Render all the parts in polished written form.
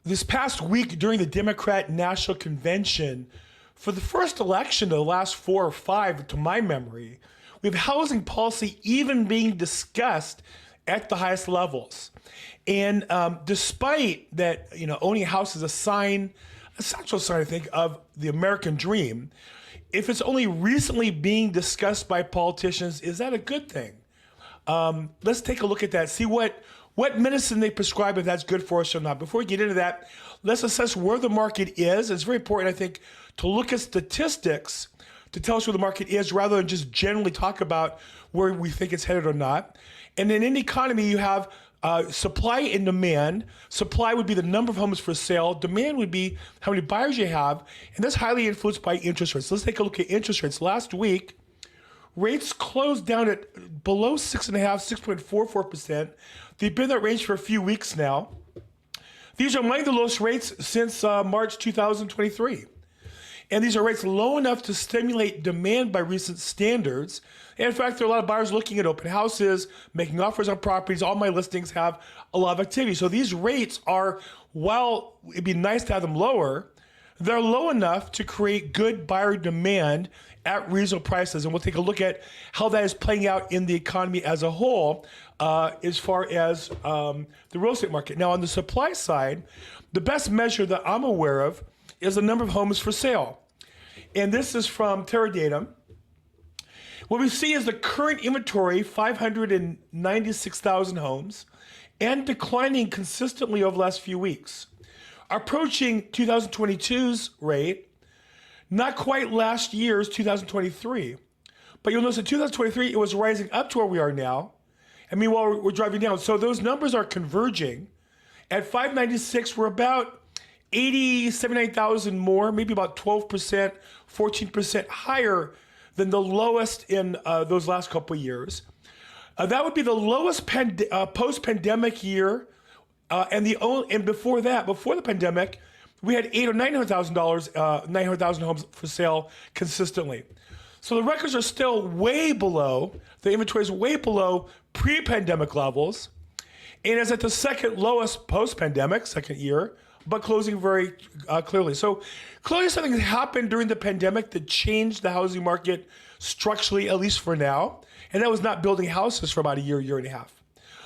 This past week during the Democrat National Convention, for the first election of the last 4 or 5, to my memory, we have housing policy even being discussed at the highest levels. And despite that, owning a house is a central sign, I think, of the American dream. If it's only recently being discussed by politicians, is that a good thing? Let's take a look at that, see what medicine they prescribe, if that's good for us or not. Before we get into that, let's assess where the market is. It's very important, I think, to look at statistics to tell us where the market is rather than just generally talk about where we think it's headed or not. And in any economy, you have supply and demand. Supply would be the number of homes for sale. Demand would be how many buyers you have. And that's highly influenced by interest rates. Let's take a look at interest rates. Last week, rates closed down at below 6.5%, 6.44%. They've been in that range for a few weeks now. These are among the lowest rates since March 2023. And these are rates low enough to stimulate demand by recent standards. And in fact, there are a lot of buyers looking at open houses, making offers on properties. All my listings have a lot of activity. So these rates are, while it'd be nice to have them lower, they're low enough to create good buyer demand at reasonable prices. And we'll take a look at how that is playing out in the economy as a whole as far as the real estate market. Now, on the supply side, the best measure that I'm aware of is the number of homes for sale. And this is from Teradata. What we see is the current inventory, 596,000 homes, and declining consistently over the last few weeks. Approaching 2022's rate, not quite last year's 2023. But you'll notice in 2023, it was rising up to where we are now. And meanwhile, we're driving down. So those numbers are converging. At 596, we're about 79,000 more, maybe about 12%, 14% higher than the lowest in those last couple of years. That would be the lowest post-pandemic year. And before that, before the pandemic, we had $800,000 or $900,000, 900,000 homes for sale consistently. So the records are still way below, the inventory is way below pre-pandemic levels. And it's at the second lowest post-pandemic, second year, but closing very clearly. So clearly something has happened during the pandemic that changed the housing market structurally, at least for now. And that was not building houses for about a year, year and a half.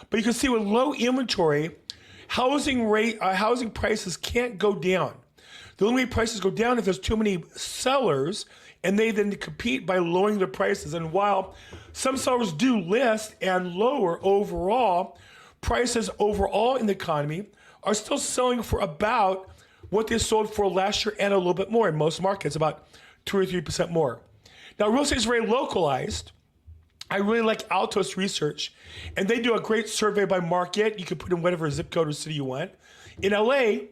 But you can see with low inventory, housing prices can't go down. The only way prices go down if there's too many sellers, and they then compete by lowering their prices. And while some sellers do list and lower overall, prices overall in the economy are still selling for about what they sold for last year and a little bit more in most markets, about 2 or 3% more. Now, real estate is very localized. I really like Altos Research, and they do a great survey by market. You can put in whatever zip code or city you want. In LA,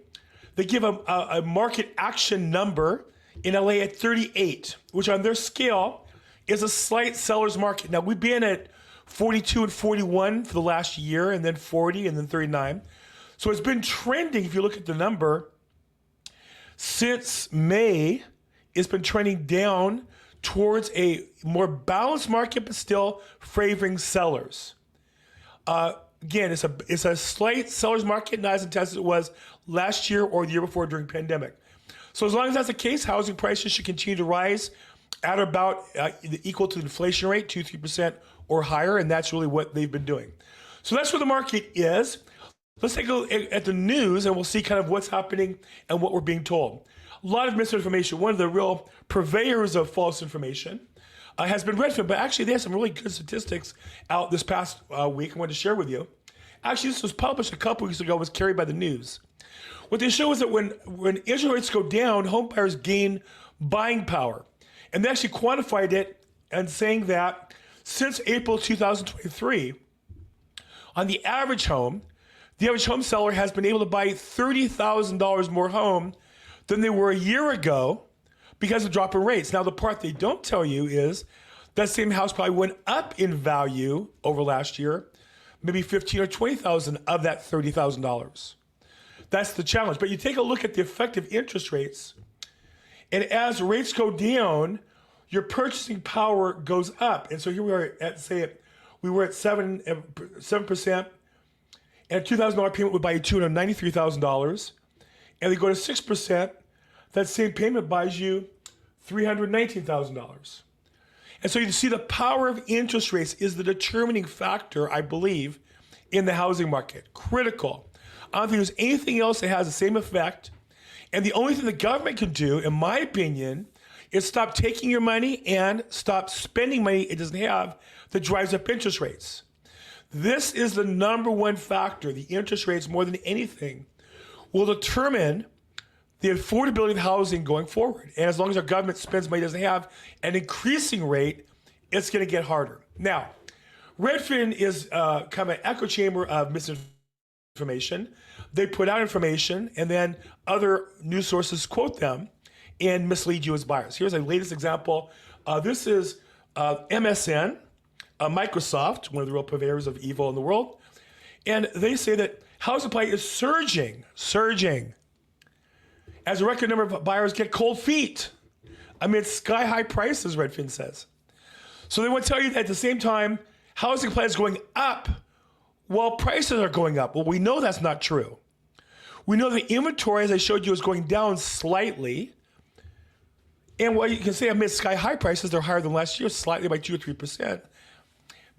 they give a market action number in LA at 38, which on their scale is a slight seller's market. Now, we've been at 42 and 41 for the last year, and then 40, and then 39. So it's been trending, if you look at the number, since May, it's been trending down towards a more balanced market, but still favoring sellers. Again, it's a slight seller's market, not as intense as it was last year or the year before during pandemic. So as long as that's the case, housing prices should continue to rise at about equal to the inflation rate, 2-3% or higher, and that's really what they've been doing. So that's where the market is. Let's take a look at the news, and we'll see kind of what's happening and what we're being told. A lot of misinformation. One of the real purveyors of false information has been Redfin, but actually they have some really good statistics out this past week I wanted to share with you. Actually, this was published a couple weeks ago, was carried by the news. What they show is that when interest rates go down, home buyers gain buying power. And they actually quantified it and saying that since April 2023, on the average home seller has been able to buy $30,000 more home than they were a year ago because of drop in rates. Now, the part they don't tell you is that same house probably went up in value over last year, maybe $15,000 or $20,000 of that $30,000. That's the challenge. But you take a look at the effective interest rates, and as rates go down, your purchasing power goes up. And so here we are at, say, we were at 7%, and a $2,000 payment would buy you $293,000. and they go to 6%, that same payment buys you $319,000. And so you see the power of interest rates is the determining factor, I believe, in the housing market. Critical. I don't think there's anything else that has the same effect. And the only thing the government can do, in my opinion, is stop taking your money and stop spending money it doesn't have that drives up interest rates. This is the number one factor. The interest rates, more than anything, will determine the affordability of housing going forward. And as long as our government spends money it doesn't have an increasing rate, it's going to get harder. Now, Redfin is kind of an echo chamber of misinformation. They put out information, and then other news sources quote them and mislead you as buyers. Here's a latest example. This is MSN, Microsoft, one of the real purveyors of evil in the world. And they say that housing supply is surging. As a record number of buyers get cold feet amid sky-high prices, Redfin says. So they want to tell you that at the same time, housing supply is going up while prices are going up. Well, we know that's not true. We know the inventory, as I showed you, is going down slightly. And what you can say amid sky-high prices, they're higher than last year, slightly by 2 or 3%.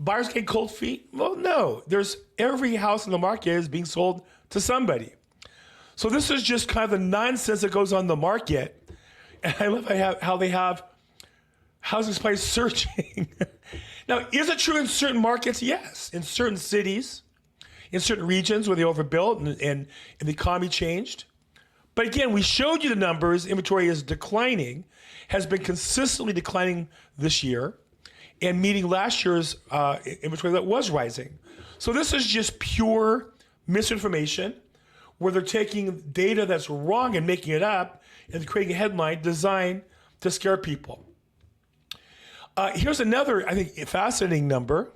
Buyers get cold feet? Well, no. Every house in the market is being sold to somebody. So this is just kind of the nonsense that goes on in the market. And I love how they have housing supply surging. Now, is it true in certain markets? Yes. In certain cities, in certain regions where they overbuilt and the economy changed. But again, we showed you the numbers. Inventory is declining, has been consistently declining this year, and meeting last year's inventory that was rising. So this is just pure misinformation, where they're taking data that's wrong and making it up and creating a headline designed to scare people. Here's another, I think, fascinating number.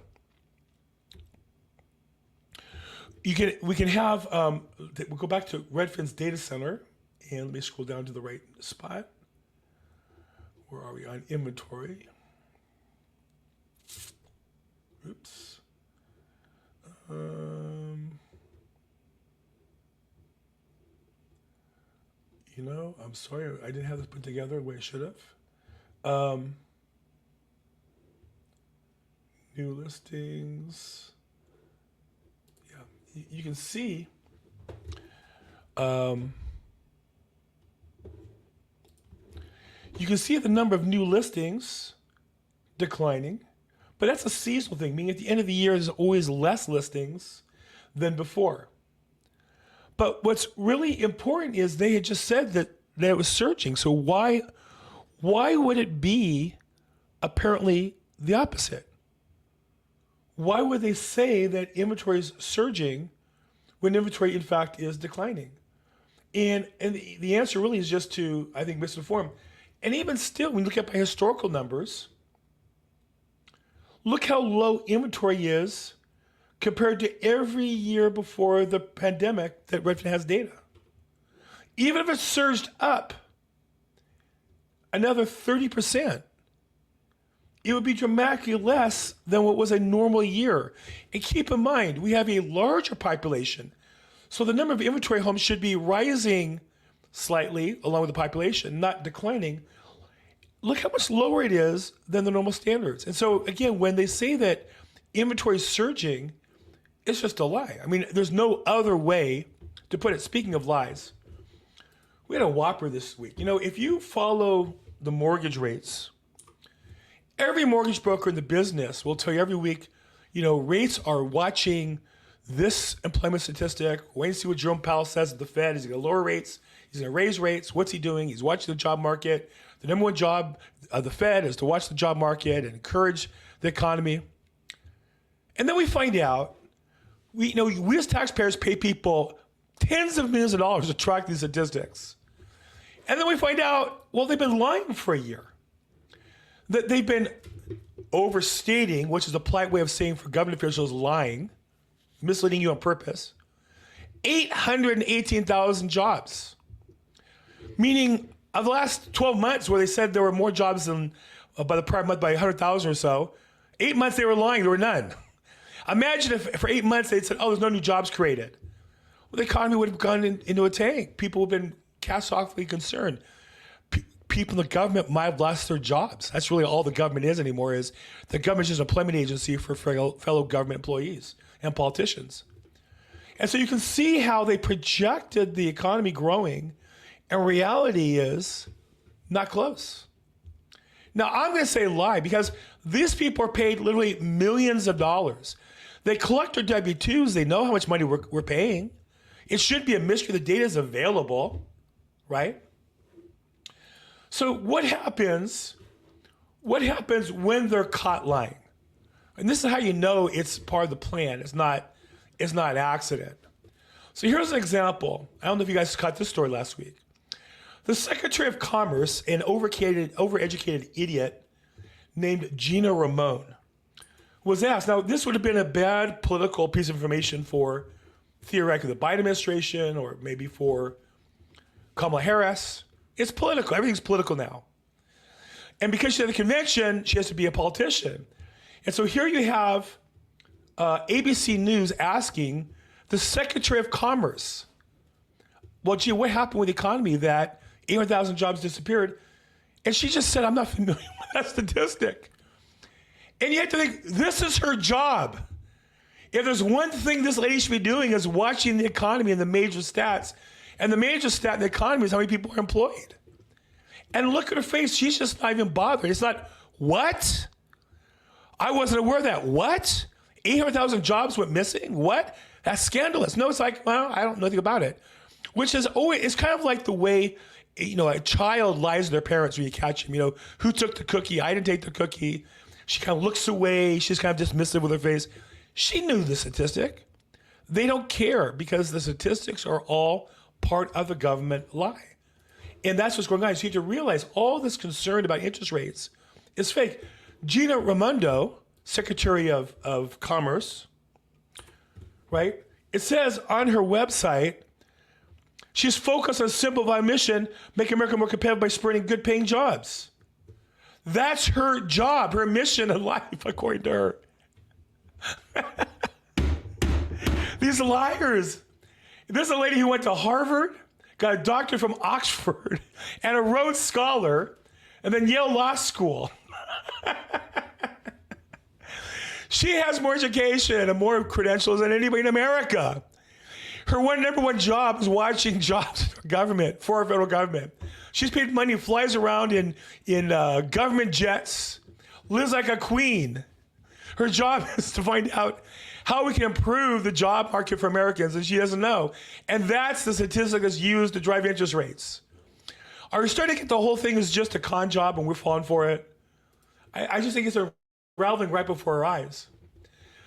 We can have, we'll go back to Redfin's data center, and let me scroll down to the right spot. Where are we on inventory? Oops. I'm sorry, I didn't have this put together the way I should have. New listings. Yeah, you can see. You can see the number of new listings declining, but that's a seasonal thing, meaning at the end of the year, there's always less listings than before. But what's really important is they had just said that it was surging. So why would it be apparently the opposite? Why would they say that inventory is surging when inventory, in fact, is declining? And the answer really is just to, I think, misinform. And even still, when you look at my historical numbers, look how low inventory is compared to every year before the pandemic that Redfin has data. Even if it surged up another 30%, it would be dramatically less than what was a normal year. And keep in mind, we have a larger population. So the number of inventory homes should be rising slightly along with the population, not declining. Look how much lower it is than the normal standards. And so again, when they say that inventory is surging, it's just a lie. I mean, there's no other way to put it. Speaking of lies, we had a whopper this week. If you follow the mortgage rates, every mortgage broker in the business will tell you every week, rates are watching this employment statistic, waiting to see what Jerome Powell says at the Fed. Is he going to lower rates? He's going to raise rates. What's he doing? He's watching the job market. The number one job of the Fed is to watch the job market and encourage the economy. And then we find out, we as taxpayers pay people tens of millions of dollars to track these statistics. And then we find out, well, they've been lying for a year. That they've been overstating, which is a polite way of saying for government officials lying, misleading you on purpose, 818,000 jobs. Meaning, of the last 12 months where they said there were more jobs than by the prior month by 100,000 or so, 8 months they were lying, there were none. Imagine if for 8 months they'd said, oh, there's no new jobs created. well, the economy would have gone into a tank. People would have been catastrophically concerned. People in the government might have lost their jobs. That's really all the government is anymore, is the government's just an employment agency for fellow government employees and politicians. And so you can see how they projected the economy growing, and reality is not close. Now, I'm going to say lie, because these people are paid literally millions of dollars. They collect their W-2s. They know how much money we're paying. It should be a mystery. The data is available, right? So what happens when they're caught lying? And this is how you know it's part of the plan. It's not an accident. So here's an example. I don't know if you guys caught this story last week. The Secretary of Commerce, an overeducated idiot named Gina Ramon, was asked. Now, this would have been a bad political piece of information for, theoretically, the Biden administration, or maybe for Kamala Harris. It's political. Everything's political now. And because she had a conviction, she has to be a politician. And so here you have ABC News asking the Secretary of Commerce, well, gee, what happened with the economy that 800,000 jobs disappeared? And she just said, I'm not familiar with that statistic. And you have to think, this is her job. If there's one thing this lady should be doing, is watching the economy and the major stats. And the major stat in the economy is how many people are employed. And look at her face. She's just not even bothered. It's not, what? I wasn't aware of that. What? 800,000 jobs went missing? What? That's scandalous. No, it's like, well, I don't know anything about it. Which is always, it's kind of like the way, a child lies to their parents when you catch them. Who took the cookie? I didn't take the cookie. She kind of looks away. She's kind of dismissive with her face. She knew the statistic. They don't care, because the statistics are all part of the government lie. And that's what's going on. So you have to realize all this concern about interest rates is fake. Gina Raimondo, Secretary of Commerce, right? It says on her website, she's focused on a simple mission, making America more competitive by spreading good paying jobs. That's her job, her mission in life, according to her. These liars. This is a lady who went to Harvard, got a doctorate from Oxford, and a Rhodes Scholar, and then Yale Law School. She has more education and more credentials than anybody in America. Her number one job is watching jobs for government, for our federal government. She's paid money, flies around in government jets, lives like a queen. Her job is to find out how we can improve the job market for Americans, and she doesn't know. And that's the statistic that's used to drive interest rates. Are we starting to get the whole thing is just a con job and we're falling for it? I just think it's unraveling right before our eyes.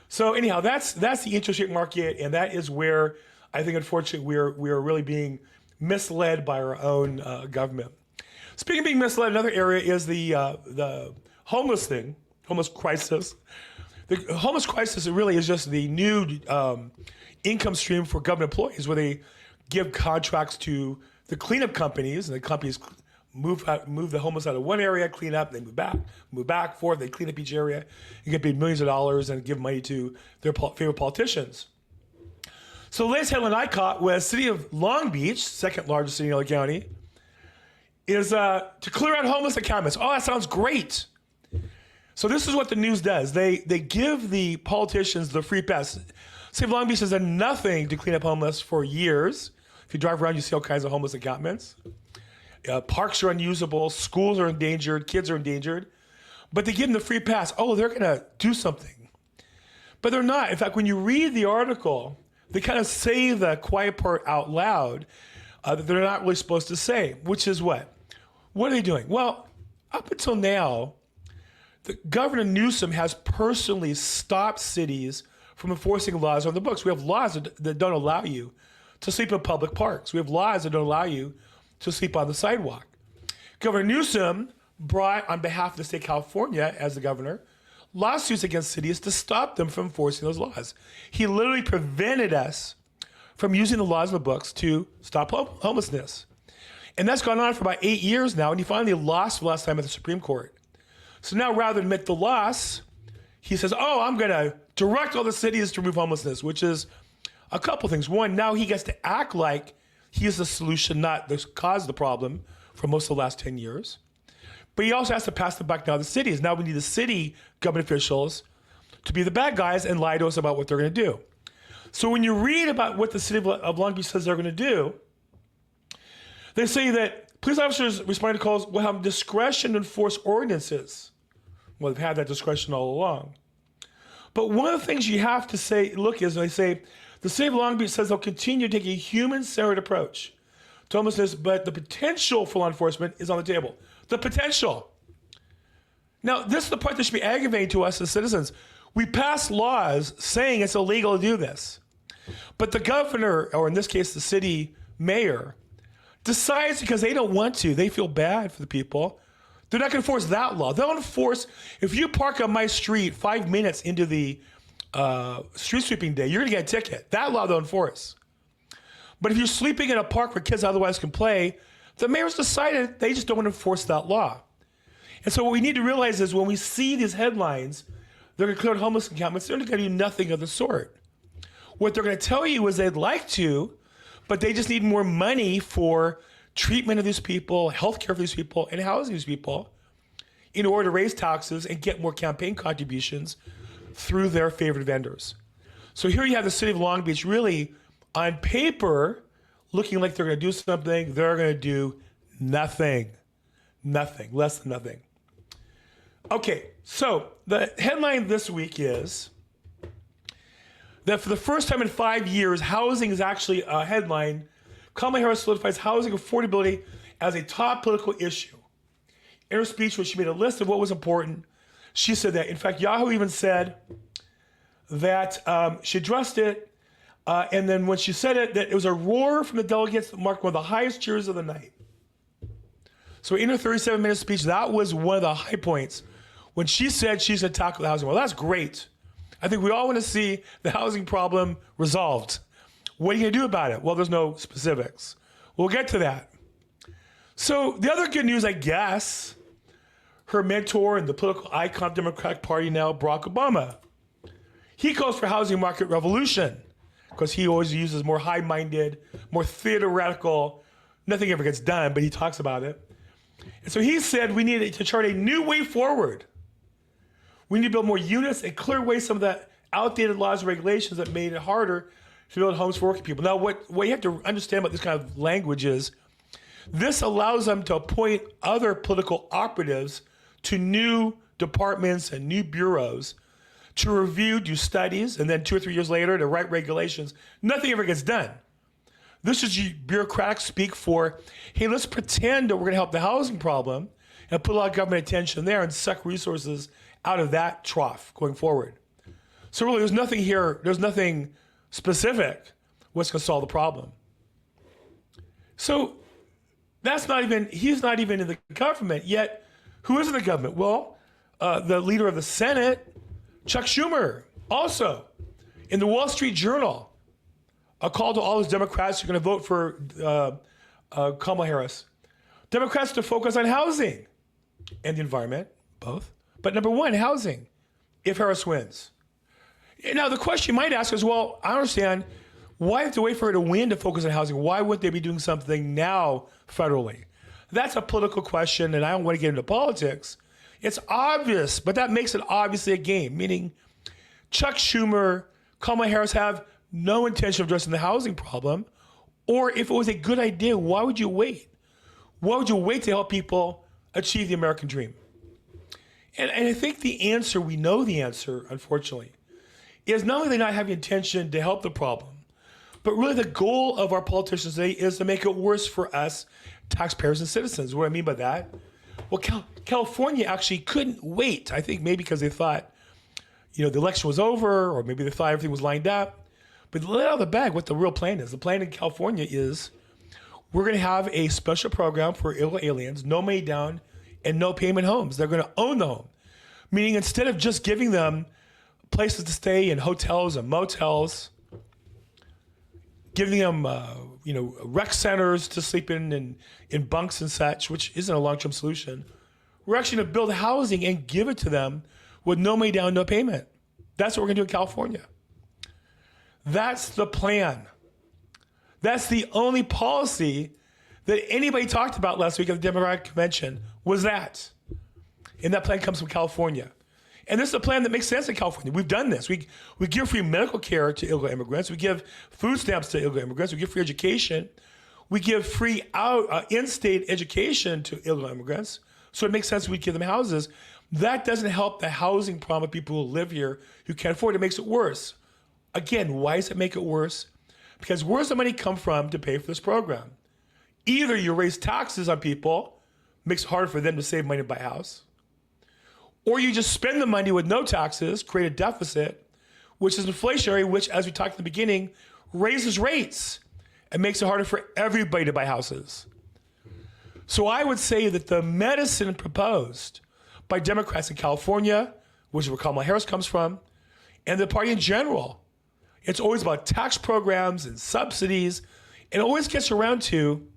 So anyhow, that's the interest rate market, and that is where I think, unfortunately, we are really being misled by our own government. Speaking of being misled, another area is the homeless crisis. The homeless crisis really is just the new income stream for government employees, where they give contracts to the cleanup companies, and the companies move the homeless out of one area, clean up, they move back, forth, they clean up each area, and get paid millions of dollars and give money to their favorite politicians. So the latest headline I caught was city of Long Beach, second largest city in LA County, is to clear out homeless encampments. Oh, that sounds great. So this is what the news does. They give the politicians the free pass. City of Long Beach has done nothing to clean up homeless for years. If you drive around, you see all kinds of homeless encampments. Parks are unusable, schools are endangered, kids are endangered. But they give them the free pass. Oh, they're gonna do something. But they're not. In fact, when you read the article, they kind of say the quiet part out loud that they're not really supposed to say, which is what? What are they doing? Well, up until now, Governor Newsom has personally stopped cities from enforcing laws on the books. We have laws that don't allow you to sleep in public parks. We have laws that don't allow you to sleep on the sidewalk. Governor Newsom brought, on behalf of the state of California as the governor, lawsuits against cities to stop them from enforcing those laws. He literally prevented us from using the laws in the books to stop homelessness. And that's gone on for about 8 years now, and he finally lost the last time at the Supreme Court. So now, rather than admit the loss, he says, oh, I'm going to direct all the cities to remove homelessness, which is A couple things. One, now he gets to act like he is the solution, not the cause of the problem for most of the last 10 years. But he also has to pass the buck now to the cities. Now we need the city government officials to be the bad guys and lie to us about what they're going to do. So when you read about what the city of Long Beach says they're going to do, they say that police officers responding to calls will have discretion to enforce ordinances. Well, they've had that discretion all along. But one of the things you have to say, look, is they say, the city of Long Beach says they'll continue to take a human-centered approach to homelessness, but the potential for law enforcement is on the table. The potential. Now, this is the part that should be aggravating to us as citizens. We pass laws saying it's illegal to do this. But the governor, or in this case, the city mayor, decides because they don't want to, they feel bad for the people, they're not going to enforce that law. They'll enforce, if you park on my street 5 minutes into the street sweeping day, you're going to get a ticket. That law they'll enforce. But if you're sleeping in a park where kids otherwise can play, the mayor's decided they just don't want to enforce that law. And so what we need to realize is when we see these headlines, they're going to clear homeless encampments, they're going to do nothing of the sort. What they're going to tell you is they'd like to, but they just need more money for treatment of these people, health care for these people, and housing these people in order to raise taxes and get more campaign contributions through their favorite vendors. So here you have the city of Long Beach really, on paper, looking like they're going to do something. They're going to do nothing. Nothing. Less than nothing. Okay, so the headline this week is that for the first time in 5 years, housing is actually a headline. Kamala Harris solidifies housing affordability as a top political issue. In her speech, when she made a list of what was important, she said that. In fact, Yahoo even said that she addressed it, and then when she said it, that it was a roar from the delegates that marked one of the highest cheers of the night. So in her 37-minute speech, that was one of the high points when she said she's going to tackle the housing. Well, that's great. I think we all want to see the housing problem resolved. What are you going to do about it? Well, there's no specifics. We'll get to that. So the other good news, I guess, her mentor and the political icon of the Democratic Party now, Barack Obama, he calls for housing market revolution because he always uses more high-minded, more theoretical, nothing ever gets done, but he talks about it. And so he said we need to chart a new way forward. We need to build more units and clear away some of the outdated laws and regulations that made it harder to build homes for working people. Now, what you have to understand about this kind of language is this allows them to appoint other political operatives to new departments and new bureaus to review, do studies, and then 2 or 3 years later to write regulations. Nothing ever gets done. This is bureaucratic speak for, hey, let's pretend that we're going to help the housing problem and put a lot of government attention there and suck resources out of that trough going forward. So really, there's nothing here, there's nothing specific what's going to solve the problem. So that's not even, he's not even in the government, yet who is in the government? Well, the leader of the Senate, Chuck Schumer, also in the Wall Street Journal, a call to all those Democrats who are going to vote for Kamala Harris. Democrats to focus on housing and the environment, both. But number one, housing, if Harris wins. Now, the question you might ask is, well, I understand, why have to wait for her to win to focus on housing? Why wouldn't they be doing something now federally? That's a political question, and I don't want to get into politics. It's obvious, but that makes it obviously a game, meaning Chuck Schumer, Kamala Harris have no intention of addressing the housing problem, or if it was a good idea, why would you wait? Why would you wait to help people achieve the American dream? And I think the answer, we know the answer, unfortunately, is not only they not having intention to help the problem, but really the goal of our politicians today is to make it worse for us taxpayers and citizens. What do I mean by that? Well, California actually couldn't wait, I think maybe because they thought, the election was over, or maybe they thought everything was lined up. But let out of the bag what the real plan is. The plan in California is we're going to have a special program for illegal aliens, no money down and no payment homes. They're going to own the home. Meaning instead of just giving them places to stay in hotels and motels, giving them, rec centers to sleep in bunks and such, which isn't a long-term solution. We're actually going to build housing and give it to them with no money down, no payment. That's what we're going to do in California. That's the plan. That's the only policy that anybody talked about last week at the Democratic Convention was that. And that plan comes from California. And this is a plan that makes sense in California. We've done this. We give free medical care to illegal immigrants. We give food stamps to illegal immigrants. We give free education. We give free in-state education to illegal immigrants. So it makes sense we give them houses. That doesn't help the housing problem of people who live here who can't afford it. It makes it worse. Again, why does it make it worse? Because where does the money come from to pay for this program? Either you raise taxes on people, makes it harder for them to save money to buy a house, or you just spend the money with no taxes, create a deficit, which is inflationary, which, as we talked in the beginning, raises rates and makes it harder for everybody to buy houses. So I would say that the medicine proposed by Democrats in California, which is where Kamala Harris comes from, and the party in general, it's always about tax programs and subsidies, and it always gets around to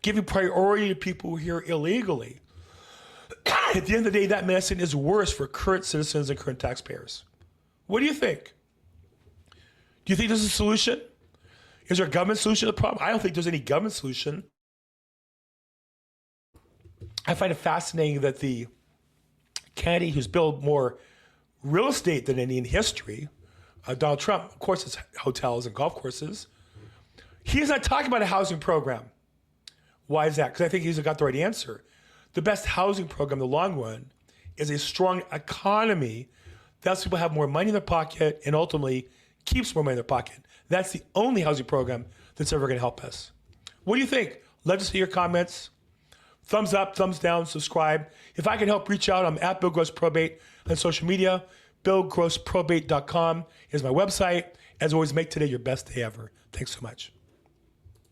giving priority to people who are here illegally. At the end of the day, that medicine is worse for current citizens and current taxpayers. What do you think? Do you think there's a solution? Is there a government solution to the problem? I don't think there's any government solution. I find it fascinating that the candidate who's built more real estate than any in history, Donald Trump, of course it's hotels and golf courses, he's not talking about a housing program. Why is that? Because I think he's got the right answer. The best housing program in the long run is a strong economy that lets people have more money in their pocket and ultimately keeps more money in their pocket. That's the only housing program that's ever going to help us. What do you think? Love to see your comments. Thumbs up, thumbs down, subscribe. If I can help, reach out. I'm at Bill Gross Probate on social media. BillGrossProbate.com is my website. As always, make today your best day ever. Thanks so much.